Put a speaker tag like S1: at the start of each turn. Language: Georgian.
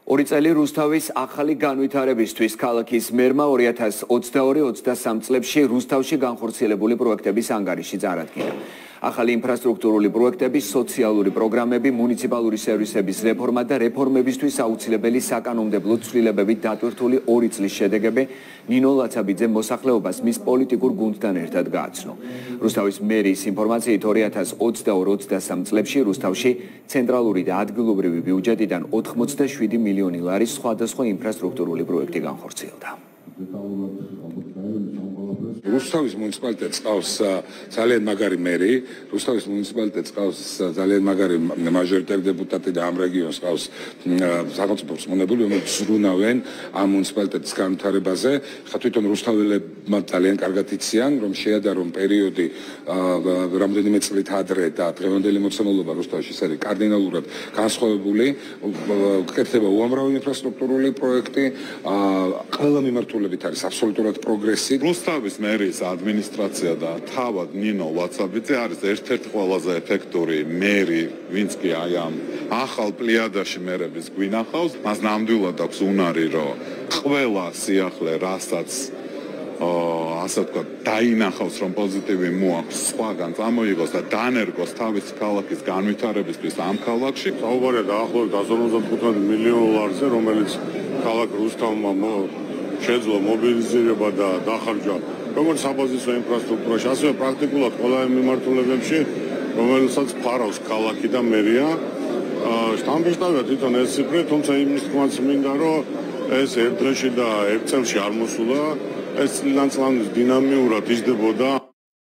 S1: ორი წელი რუსთავის ახალი განვითარებისთვის ქალაქის მერმა 2022-23 წლებში რუსთავში განხორციელებული პროექტების ანგარიში წარადგინა. ახალი ინფრასტრუქტურული პროექტები, სოციალური პროგრამები, მუნიციპალური სერვისების რეფორმა და რეფორმებისთვის აუცილებელი საკანონმდებლო ცვლილებებით დატვირთული 2 წლის შედეგები ნინო ლაცაბიძე მოსახლეობას მის პოლიტიკურ გუნდთან ერთად გააცნო. რუსთავის მერიის ინფორმაციით 2022-23 წლებში რუსთავში ცენტრალური და ადგილობრივი ბიუჯეტიდან 87 მილიონი ლარის სხვადასხვა ინფრასტრუქტურული პროექტი განხორციელდა.
S2: რუსთავის მუნიციპალიტეტს ყავს ძალიან მაგარი მერი, რუსთავის მუნიციპალიტეტს ყავს ძალიან მაგარი მაჟორიტარი დეპუტატი და ამ რეგიონს ყავს სახელმწიფო მოწმობლები, რომლებიც ზრუნავენ ამ მუნიციპალიტეტის განვითარებაზე. ხა თვითონ რუსთაველებმა ძალიან კარგად იციან, რომ შეადარონ პერიოდი რამდენიმე წლით ადრე და დღევანდელი მოცემულობა რუსთავში არის კარდინალურად განსხვავებული. კეთდება უამრავი ინფრასტრუქტურული პროექტი, ყველა მიმართულებით არის აბსოლუტურად პროგრესი.
S3: რუსთავის მერიის ადმინისტრაცია და თავად ნინო ლაცაბიძე არის ერთ-ერთი ყველაზე ეფექტური მერი, ვინც კი აი ამ ახალ პლიადაში მერების გვინახავს. მას ნამდვილად აქვს უნარი, რომ ყველა სიახლე, რასაც ასე ვთქვათ, დაინახავს, რომ პოზიტივი მოაქვს, სხვაგან წამოიღოს და დანერგოს თავისი ქალაქის განვითარებისთვის ამ ქალაქში.
S4: საუბარია დაახლოებით 155 მილიონ ლარზე, რომელიც ქალაქ რუსთავმა შეძლო მობილიზირება და დახარჯვა როგორც საბაზისო ინფრასტრუქტურაში, ასევე პრაქტიკულად ყველა მიმართულებებში, რომელსაც ფარავს ქალაქი და მერია. შთამბეჭდავია თვითონ ეს ციფრი, თუმცა იმის თქმაც მინდა, რომ ეს ერთ დღეში და ერთ წელში არ მოსულა, ეს წლიდან წლამდე დინამიურად იზრდებოდა.